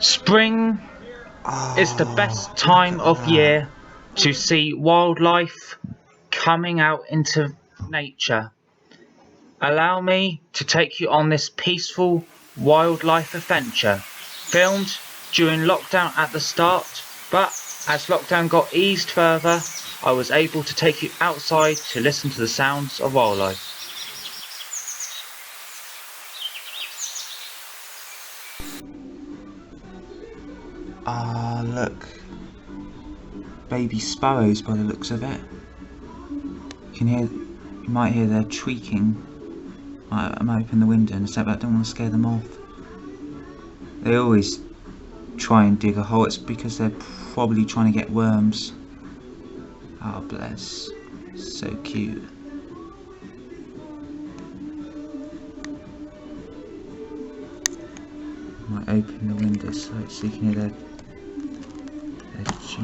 Spring is the best time of year to see wildlife coming out into nature. Allow me to take you on this peaceful wildlife adventure, filmed during lockdown at the start, but as lockdown got eased further, I was able to take you outside to listen to the sounds of wildlife. Look. Baby sparrows by the looks of it. You might hear their tweaking. I might open the window and say, but I don't want to scare them off. They always try and dig a hole. It's because they're probably trying to get worms. Oh, bless. So cute. I might open the window so you can hear their cheep.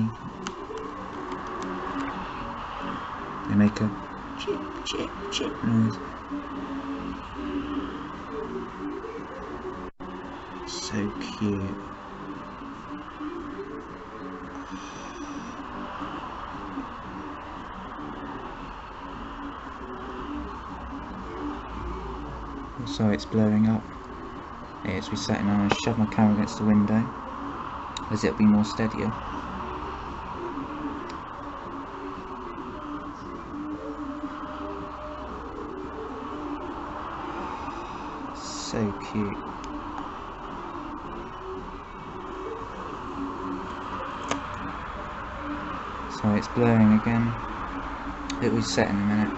They make a chip, chip, chip noise. So cute. Sorry, it's blurring up. It's resetting. I'm going to shove my camera against the window as it'll be more steadier. So cute. Sorry, it's blurring again. It'll reset in a minute.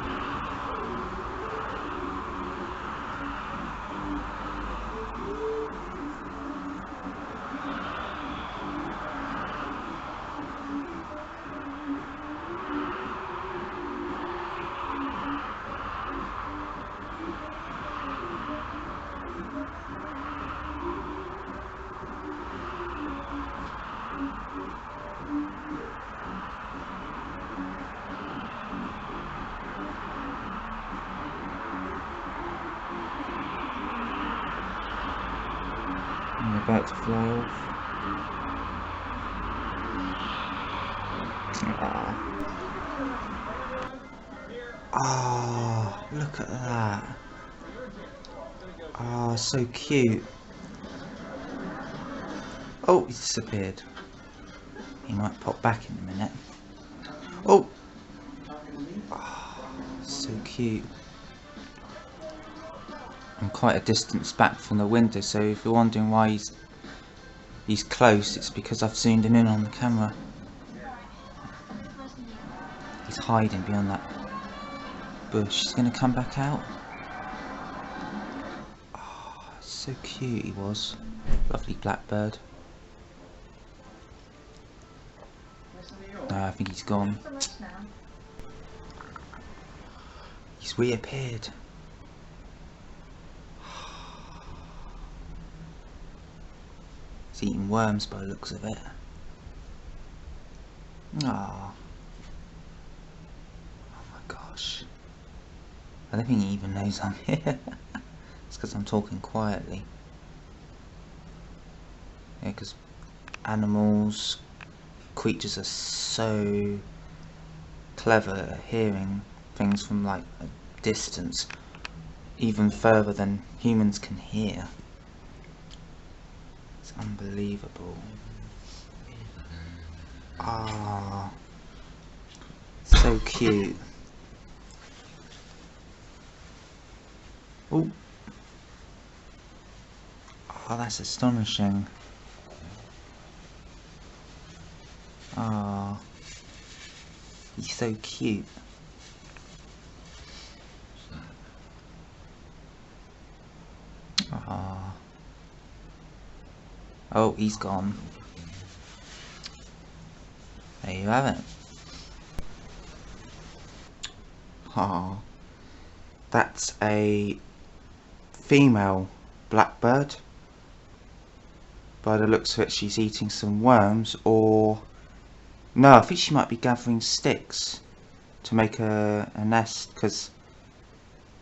I'm about to fly off. Look at that. So cute. Oh, he's disappeared. He might pop back in a minute. Oh, so cute. I'm quite a distance back from the window, so if you're wondering why he's close, it's because I've zoomed him in on the camera. He's hiding behind that bush. He's going to come back out. So cute he was. Lovely blackbird. No, I think he's gone. He's reappeared. He's eating worms by the looks of it. Oh my gosh. I don't think he even knows I'm here. It's because I'm talking quietly. Yeah, because animals, creatures are so clever at hearing things from like a distance, even further than humans can hear. It's unbelievable. So cute. Oh, that's astonishing. He's so cute. Oh, he's gone. There you have it. That's a female blackbird. By the looks of it, she's eating some worms, or no, I think she might be gathering sticks to make a nest, because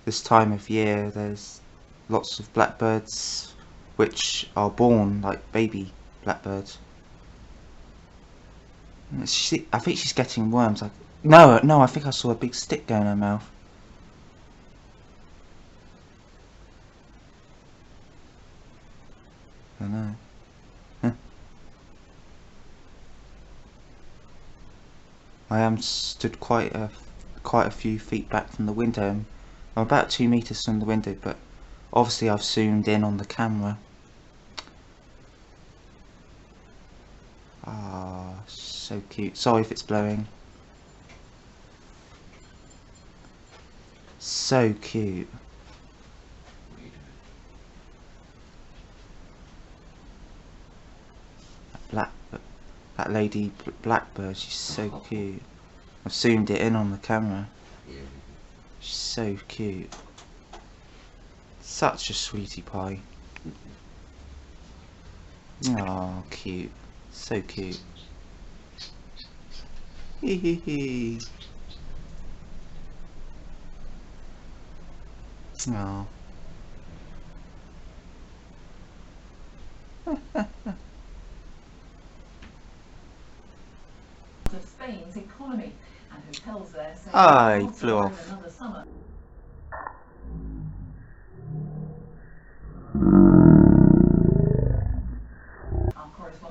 this time of year there's lots of blackbirds which are born like baby blackbird. I think she's getting worms. No, I think I saw a big stick go in her mouth. I don't know. I am stood quite a few feet back from the window. I'm about 2 meters from the window, but obviously I've zoomed in on the camera. Ah, so cute. Sorry if it's blowing. So cute. That lady blackbird, she's so cute. I've zoomed it in on the camera. She's so cute. Such a sweetie pie. Oh, cute. So cute. Hee hee hee. Oh. Of Spain's economy, and hotels there say Ah, he flew off. another summer.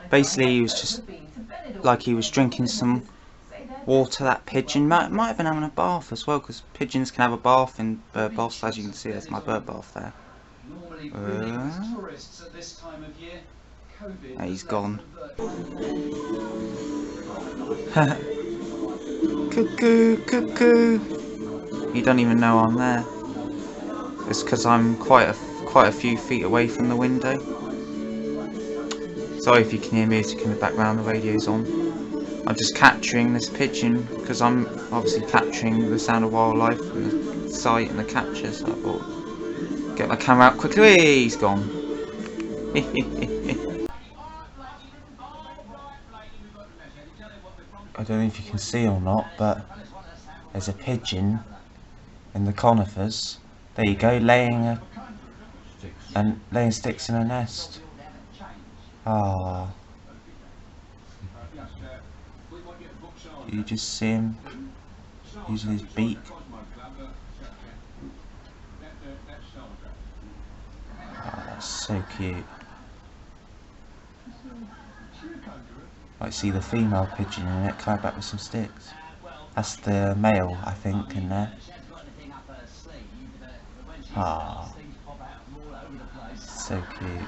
Basically, he was just like he was drinking some water. That pigeon might have been having a bath as well, because pigeons can have a bath in bird baths. As you can see, there's my bird bath there. He's gone. Cuckoo, cuckoo. You don't even know I'm there. It's because I'm quite a few feet away from the window. Sorry if you can hear music in the background, the radio's on. I'm just capturing this pigeon because I'm obviously capturing the sound of wildlife and the sight and the capture, so I thought, get my camera out quickly. He's gone. I don't know if you can see or not, but there's a pigeon in the conifers. There you go, laying sticks in a nest. Ah, you just see him using his beak. Oh, that's so cute. I see the female pigeon in it coming back with some sticks. That's the male, I think, in there. Ah, so cute.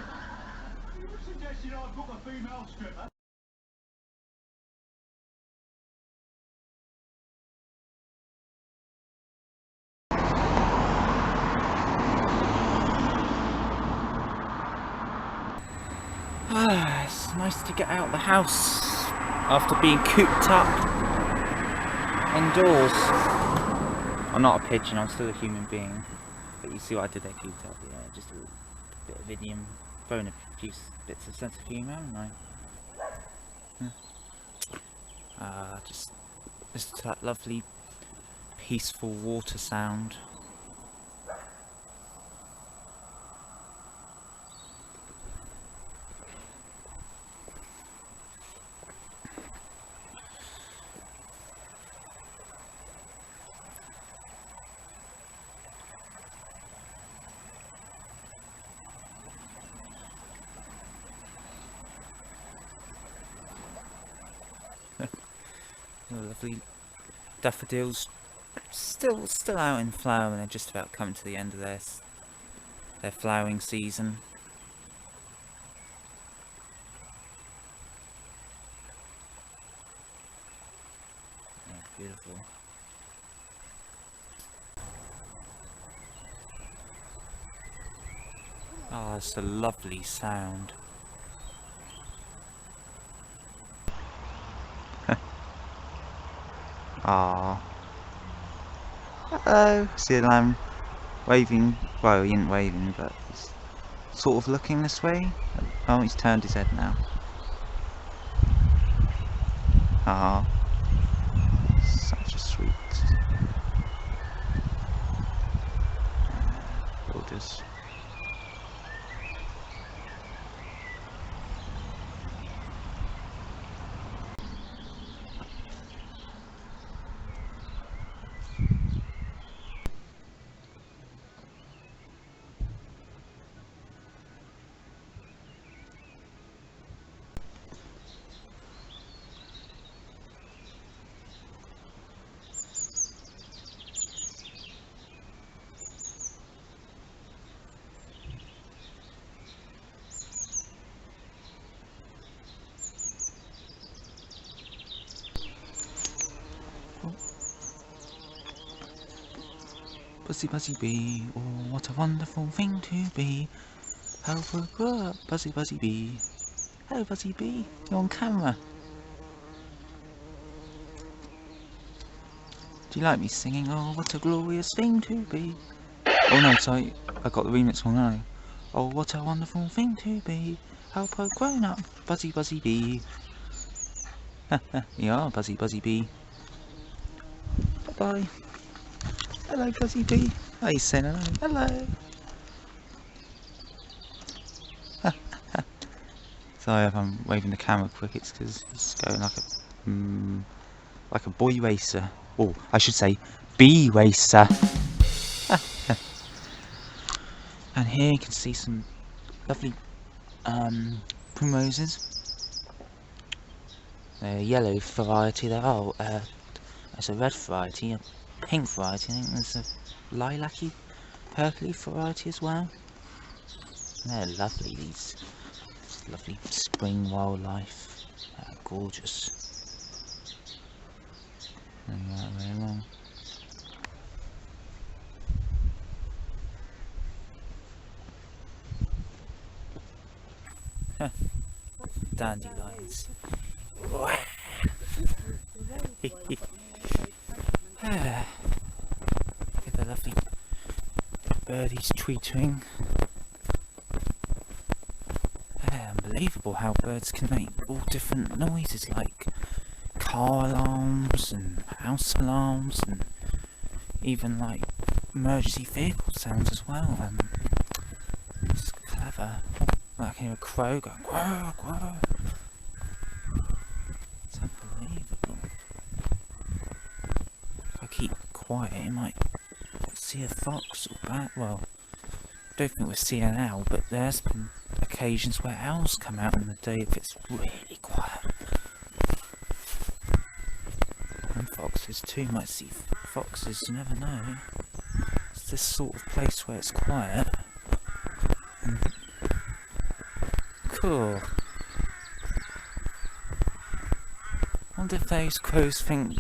Ah, it's nice to get out of the house after being cooped up indoors. I'm not a pigeon, I'm still a human being. But you see what I did there, cooped up, yeah, just a little bit of idiom, throwing a few bits of sense of humour, haven't I? Just listen to that lovely, peaceful water sound. Lovely daffodils, still out in flower, and they're just about coming to the end of their flowering season. Yeah, beautiful. Oh, it's a lovely sound. Ah. Hello. See the lamb waving. Well, he isn't waving, but he's sort of looking this way. Oh, he's turned his head now. Ah. Such a sweet. Gorgeous. Buzzy Buzzy Bee, oh what a wonderful thing to be. Help her grow up, Buzzy Buzzy Bee. Hello Buzzy Bee, you're on camera. Do you like me singing? Oh what a glorious thing to be. Oh no, sorry, I got the remix wrong now. Oh what a wonderful thing to be. Help her grown up, Buzzy Buzzy Bee. You are Buzzy Buzzy Bee. Bye bye. Hello Buzzy Bee. Oh, he's saying hello. Hello. Sorry if I'm waving the camera quick, it's because it's going like a boy racer. Oh, I should say bee racer. And here you can see some lovely primroses. They're a yellow variety there. Oh, there's a red variety, a pink variety. I think there's a lilac-y, purpley variety as well. They're lovely, these lovely spring wildlife. Gorgeous. And right way along. Dandelions. Look at the lovely birdies tweetering. Unbelievable how birds can make all different noises, like car alarms and house alarms and even like emergency vehicle sounds as well. It's clever. I can hear a crow going quack, quack. It's unbelievable. If I keep quiet, you might see a fox or bat. Well, I don't think we'll see an owl, but there's been occasions where owls come out in the day if it's really quiet. And foxes too, might see foxes, you never know. It's this sort of place where it's quiet. Cool. Wonder if those crows think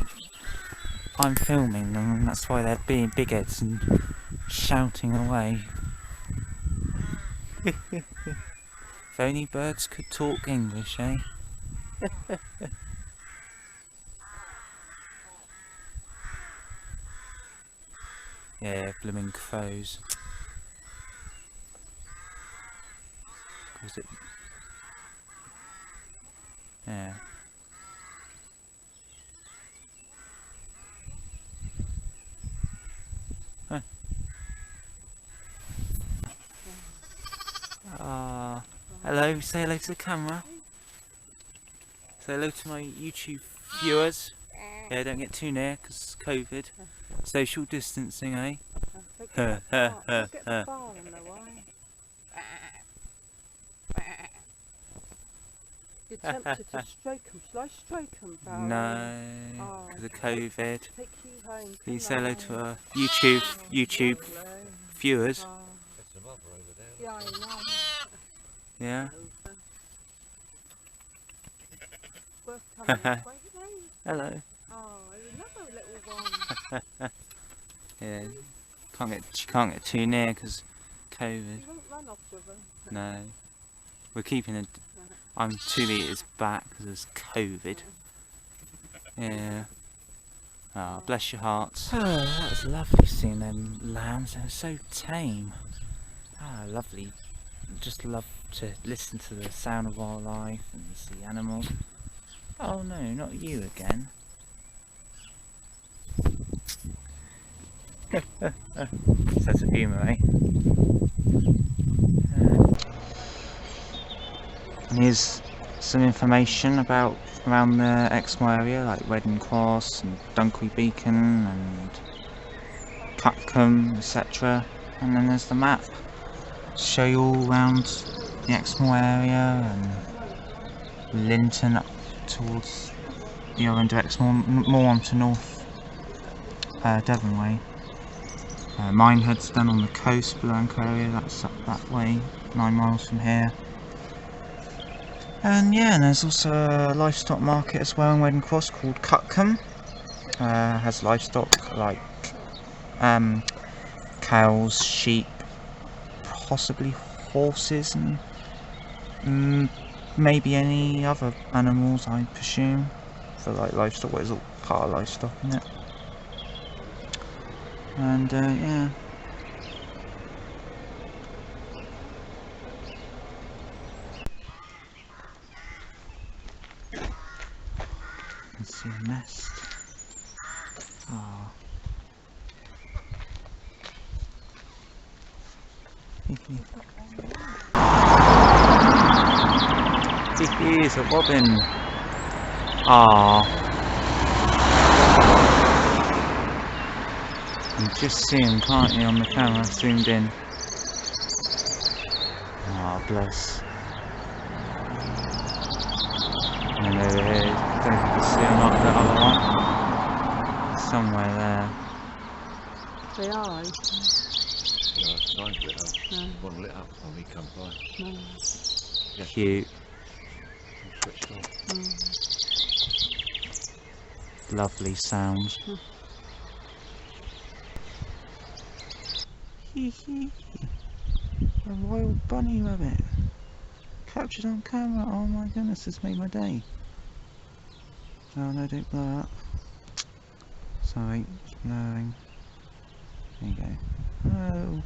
I'm filming them and that's why they're being big heads and shouting away. If only birds could talk English, eh? Yeah, blooming crows. Was it? Yeah. Hello, say hello to the camera. Say hello to my YouTube viewers. Yeah, don't get too near because COVID. Social distancing, eh? You're tempted to stroke them. Shall I stroke them, Barry? No, because of COVID. Take you home. Please say hello to our YouTube viewers. Yeah, I know. Yeah. Worth coming this way today. Hello. Oh, another little one. Yeah. She can't get too near because COVID. You won't run off with her. No. We're keeping it. I'm 2 meters back because there's COVID. Yeah. Oh, bless your hearts. Oh, that was lovely seeing them lambs. They're so tame. Ah, lovely. Just love to listen to the sound of wildlife and see animals. Oh no, not you again. Sense of humour, eh? Here's some information about around the Exmoor area, like Redding Cross and Dunkery Beacon and Cuckham, etc. And then there's the map to show you all around the Exmoor area and Linton up towards the other end of Exmoor, more onto North Devon way. Minehead's down on the coast, Blanco area, that's up that way, 9 miles from here. And yeah, and there's also a livestock market as well in Redding Cross called Cuckham. Has livestock like cows, sheep, possibly horses, and maybe any other animals, I presume, for like livestock. What is all part of livestock, isn't it? And yeah. You can see a nest. Ah. It's a robin. Ah. You can just see him, can't you, on the camera, zoomed in. Ah, bless. And over here, I don't know if you can see or not, that other one. Somewhere there. They are. Yeah, signs lit up. One lit up when we come by. Yeah, Cute. switched on. Lovely sounds. A wild bunny rabbit. Captured on camera. Oh my goodness, this made my day. Oh no, don't blow up. Sorry, it's blowing. There you go. Oh.